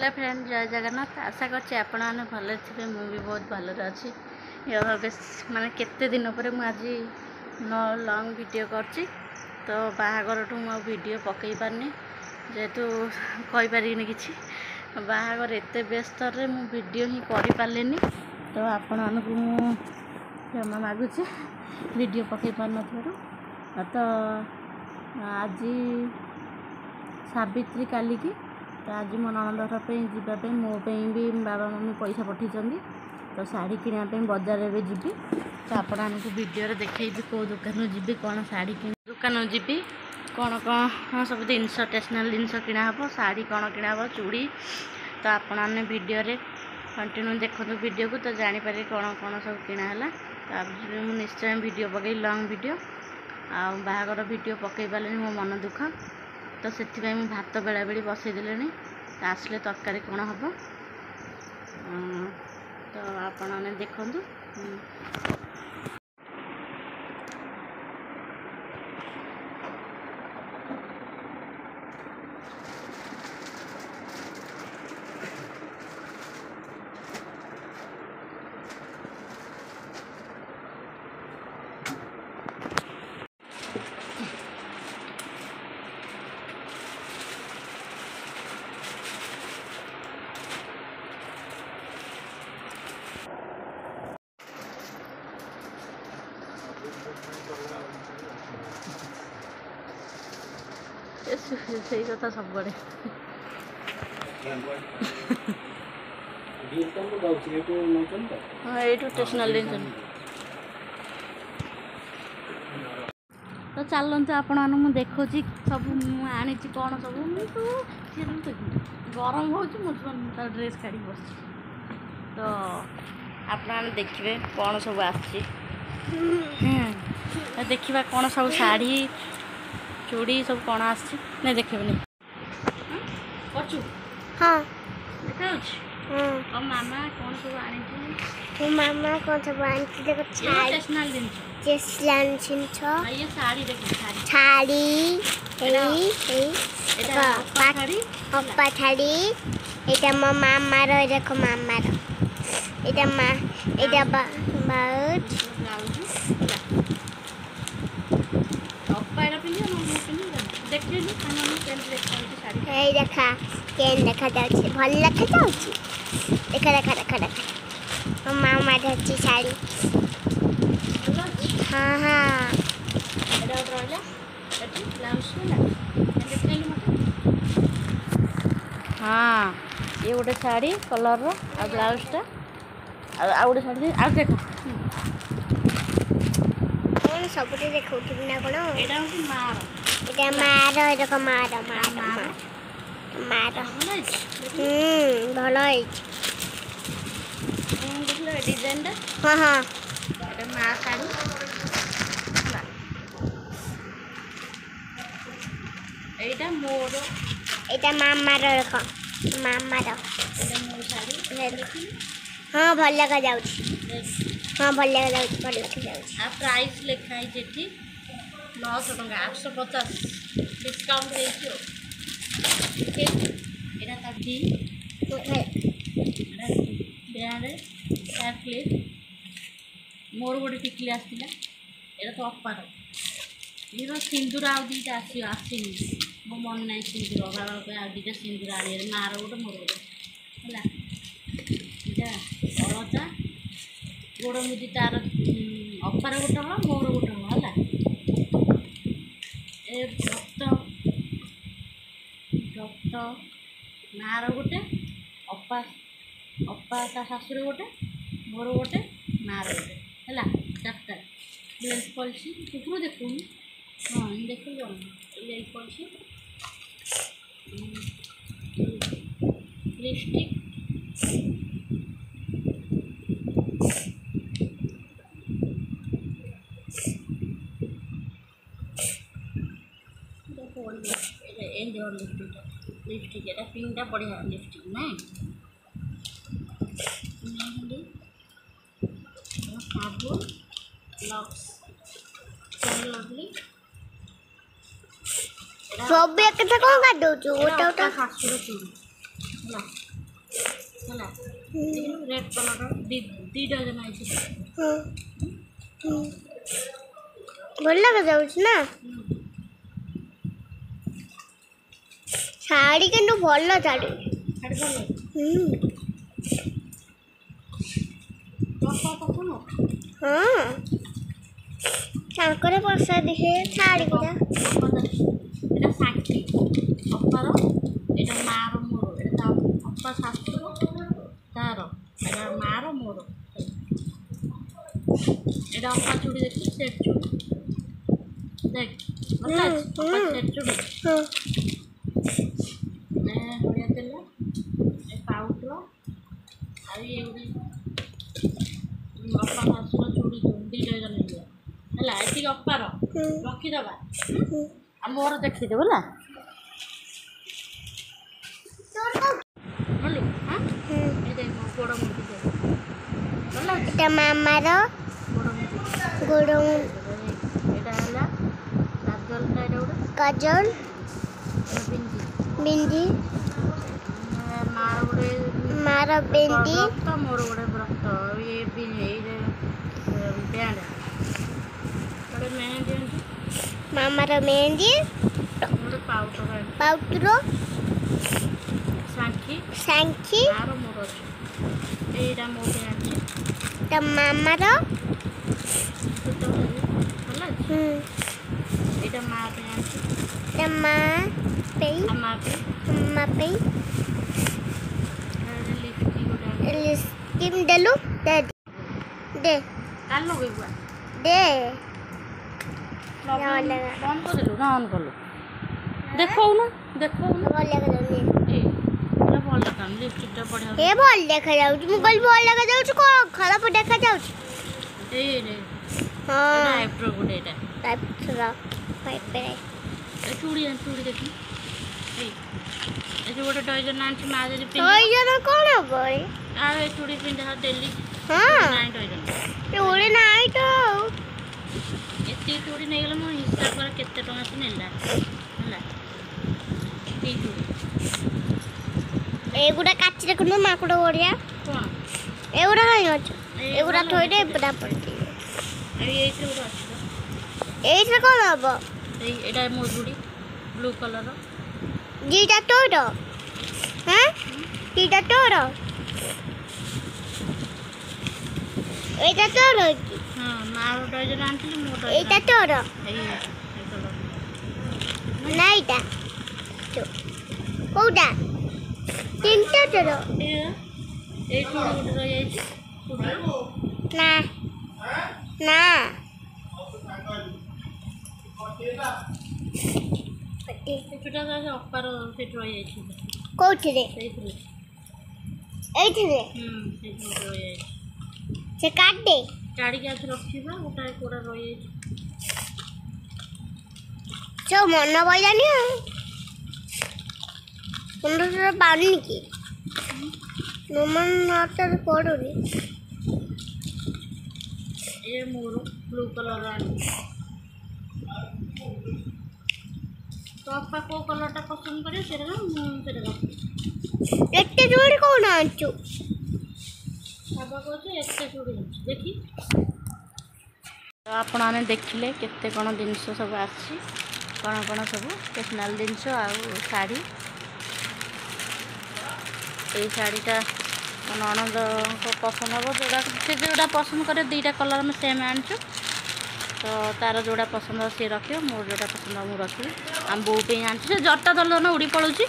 hello friend जय जगन्नाथ आशा करछि आपण माने भले थिबे मु भी बहुत भले अछि माने केते दिन पर मु आज नो लॉन्ग वीडियो करछि तो बाहागर ठू मु वीडियो पकई पारनी जेतु कहि पारिनी किछि बाहागर एते व्यस्त रे मु वीडियो ही करि पारलेनी तो आपण मानकु मु क्षमा मागुछि वीडियो पकई पार नथरो तो आज सावित्री काली की तो आज मो नणंदर जावाई मोपाई भी बाबा मम्मी पैसा पठे तो शाढ़ी किनापी बजार में जी तो आपण वीडियो देखी कौ दुकान जी कौन शाढ़ी कि दुकान जी कौन कौन सब जिन स्टेशनरी जिनस किणाब शाढ़ी कौन किणाब चूड़ी तो आपण मैंने वीडियो कंटिन्यू देखो वीडियो को तो जानीपर कौन कौन सब किणाला तो निश्चय वीडियो पकई लॉन्ग वीडियो आ बाहागर वीडियो पकई पारे मो मन दुख तो से भात बेला बेली बसईदे तो आसले तरकारी कौन हम तो आपण मैंने देखु से कथा सब बड़े हाँ ये स्टेशनरी तो चलते आपण मैं देखो सब आनी कौन सब गरम हो ड्रेस काढ़ी बस तो आप देखिए कौन सब आसी देखा कौन सब शाढ़ी चूड़ी सब कौन आसी नहीं देखे हाँ देखा और मामा कौन सब आनी मामा कौन सब आनी देखो स्टेशनरी जिनस ये साड़ी देखो शाड़ी पप्पा शाड़ी ये मो मामार देखो मामार ये माँ ये बहुत देखा केन देखा जाउछि भल देखा जाउछि देखा देखा देखा देखा मो मामा धरछि साड़ी हाँ हाँ हाँ ये गोटे शाड़ी कलर आ ब्लाउजटा आ गोटे शाड़ी आ देख कौन सब देखा ना कौन एटा मार এটা মার এরকম মার মার মার ভালো ডিজাইনটা হ্যাঁ হ্যাঁ এটা মা শাড়ি এইটা মোর এটা মামার এরকম মামার এটা মোর শাড়ি হ্যাঁ ভাল লাগা যাଉଛି হ্যাঁ ভাল লাগা যাଉଛି ভাল লাগা যাଉଛି आ प्राइस लिखा है जेठी 900 टका 850 डिस्काउंट देइछो ओके एटा ताठी কোথায় एटा ब्रांड हेयर क्लिप मोर गोटे टिकली आसला एटा तो अपार ये सिंदूर आ दीटा आसीनी मो मन ना सिंदूर बाबा पे आ दीटा सिंदूर आने मार गोटे मोर गोटे है इटा अलता गोड़ मुदी तार अपार गोटे हम मोर गोटे हम है भक्त भक्त मार गोटे अपा अपा ता शाशुर गोटे मोर गोटे मार गोटे है चार्टा लेंस पॉलिसी कुकुर देखू हाँ देख लेंस पॉलिसी लिपस्टिक लिपस्टिक এটা পিঙ্কটা बढ़िया लिपस्टिक नहीं मेहंदी साबुन लक्स लवली सब एक कथा कौन कर दो जो ओटा ओटा शाशुर चूड़ी ହେଲା ରେଡ୍ କଲର ଦି ଡଜନ ଆଇଛି ଭଲ ଦେଖାଯାଉଛି ନା ଶାଢ଼ୀ କିନ୍ତୁ ଭଲ ଶାଢ଼ୀ ଶାଢ଼ୀ ଭଲ ହଁ ତାଙ୍କର ବର୍ଷା ଦେଖେ ଶାଢ଼ୀ ଗୁଡ଼ା এটা সাক্ষী অপার এটা মার মোর এটা অপা শাশুর তার এটা মার মোর এটা অপা চুড়ি দেখি সেট চুড়ি দেখ অপা সেট চুড়ি হরিয়া তেল ଏ ପାଉଡ଼ର ଆଉ ଏଗୁଡ଼ି ଅପା ଶାଶୁର ଚୁଡ଼ି ଦି ଡଜନ ହେଇଯିବ ହେଲା ଏତିକି ଅପାର ରଖିଦେବା ଆଉ ମୋର ଦେଖିଦେବୁ ହେଲା ଭଲ ହଁ ଏ ଦେଖ ଗୋଡ଼ ମୁଠି ଦେବ ଭଲ এটা ମାମାର ଗୋଡ଼ ମୁଠି ଗୋଡ଼ ଏଇଟା ହେଲା କାଜଲଟା ଏଇଟା ଗୋଟେ କାଜଲ ବିନ୍ଦି ବିନ୍ଦି ମାର ଗୋଟେ ମାର ବିନ୍ଦି ରକ୍ତ ମୋର ଗୋଟେ ରକ୍ତ ଏଇ ବ୍ୟାଣ୍ଡ ଗୋଟେ ମେହେନ୍ଦି ଆଣିଛି ମାମାର ମେହେନ୍ଦି ଗୋଟେ ପାଉଡ଼ର ଆଣିଛି ପାଉଡ଼ର ସାଙ୍ଖି ସାଙ୍ଖି ମାର ମୋର ଅଛି ଏଇଟା ମୋ ପାଇଁ ଆଣିଛି ତା ମାମାର ଭଲ ଅଛି ଏଇଟା ମା ପାଇଁ ଆଣିଛି ତା ମା ପାଇଁ ମା ପାଇଁ ମା ପାଇଁ ଲିପଷ୍ଟିକ୍ ଗୋଟେ ଆଣିଛି ସ୍କିମ୍ ଦେଲୁ ଦେ ଦେ କାଲି ଲଗେଇବୁ ଦେ ବନ୍ଦ କରିଦେଲୁ ନା ଅନ୍ କଲୁ ଦେଖଉନୁ ଦେଖଉନୁ ଭଲ ଦେଖାଯାଉନି ଏଇଟା ଭଲ ଦେଖାଯାଉନି ଲିପଷ୍ଟିକ୍ଟା ବଢ଼ିଆ ଏ ଭଲ ଦେଖାଯାଉଛି ମୁଁ କହିଲି ଭଲ ଦେଖାଯାଉଛି କ'ଣ ଖରାପ ଦେଖାଯାଉଛି ଏଇ ହଁ ଆଇବ୍ରୋ ଗୋଟେ ଏଇଟା ଚୁଡ଼ି ଚୁଡ଼ି ଦେଖି ଏଇ ଯେଉଁ ଗୋଟେ ଡଜନ ଆଣିଛି ମା ଯଦି ଡଜନ କ'ଣ ହବ ଆଉ ଏ ଚୁଡ଼ି ପିନ୍ଧା ଡେଲି ହଁ ନାଇଁ ଡଜନ ଚୁଡ଼ି ନାହିଁ ତ ଏତିକି ଚୁଡ଼ି ନେଇଗଲେ ମୁଁ ହିସାବ କରେ କେତେ ଟଙ୍କା ସେ ନେଲା ହେଲା ଏତିକି ଚୁଡ଼ି ଏଗୁଡ଼ା କାଚି ଦେଖୁନ ମାକୁଡ଼ ବଢ଼ିଆ କ'ଣ ଏଗୁଡ଼ା କାହିଁ ଅଛି ଏଗୁଡ଼ା ଥୋଇଲେ ଏଗୁଡ଼ା ପଡ଼ିଯିବ ଏଇଥିରେ ଗୋଟେ ଅଛି ଏଇଥିରେ କ'ଣ ହବ ଏଇଟା ମୋ ଚୁଡ଼ି ବ୍ଲୁ କଲର ଦିଟା ତୋର ହଁ ଦିଟା ତୋର ଏଇଟା ତୋର କି ହଁ ମାର ଡଜନ ଆଣିଥିଲି ମୋ ଡଜନ ଏଇଟା ତୋର ଏଇ କଲର ନା ଏଇଟା କୋଉଟା ତିନିଟା ତୋର ଏଇ ଚୁଡ଼ି ଗୋଟେ ରହିଯାଇଛି ନା ନା ଚୁଡ଼ିଟା ଅପାର ସେଠି ରହିଯାଇଛି କୋଉଥିରେ ସେଇଥିରେ ଏଇଥିରେ ସେଇଥିରେ ରହିଯାଇଛି ସେ କାଟେ କାଢ଼ିକି ଆସି ରଖିବା ଗୋଟାଏ କୋଡ଼ା ରହିଯାଇଛି ସବୁ ମନ ପଇଲାନି ଆଉ ମୁଣ୍ଡ ପାରୁନି କି ମନ ହାତରେ ପଡ଼ୁନି ଏ ମୋର ବ୍ଲୁ କଲର ଆଣିଛି ତ ଅପା କେଉଁ କଲରଟା ପସନ୍ଦ କରିବ ସେଇଟା ମୁଁ ସେଇଟା ରଖିବି ଏତେ ଚୁଡ଼ି କ'ଣ ଆଣିଛୁ ବାବା କହୁଛି ଏତେ ଚୁଡ଼ି ଆଣିଛି ଦେଖି ତ ଆପଣମାନେ ଦେଖିଲେ କେତେ କ'ଣ ଜିନିଷ ସବୁ ଆସିଛି କ'ଣ ସବୁ ଷ୍ଟେସନାରୀ ଜିନିଷ ଆଉ ଶାଢ଼ୀ ଏଇ ଶାଢ଼ୀଟା ମୋ ନଣନ୍ଦଙ୍କ ପସନ୍ଦ ହେବ ଯେଉଁଟା ସେ ଯେଉଁଟା ପସନ୍ଦ କରେ ଦୁଇଟା କଲର୍ ଆମେ ସେମ୍ ଆଣିଛୁ ତ ତାର ଯେଉଁଟା ପସନ୍ଦ ହେବ ସିଏ ରଖିବ ମୋର ଯେଉଁଟା ପସନ୍ଦ ହେବ ମୁଁ ରଖିବି ଆମ ବୋଉ ପାଇଁ ଆଣିଛୁ ସେ ଜଟା ଦଲନ ଉଡ଼ି ପଳାଉଛି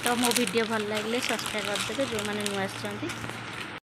ତ ମୋ ଭିଡ଼ିଓ ଭଲ ଲାଗିଲେ ସବସ୍କ୍ରାଇବ୍ କରିଦେବେ ଯେଉଁମାନେ ନୂଆ ଆସିଛନ୍ତି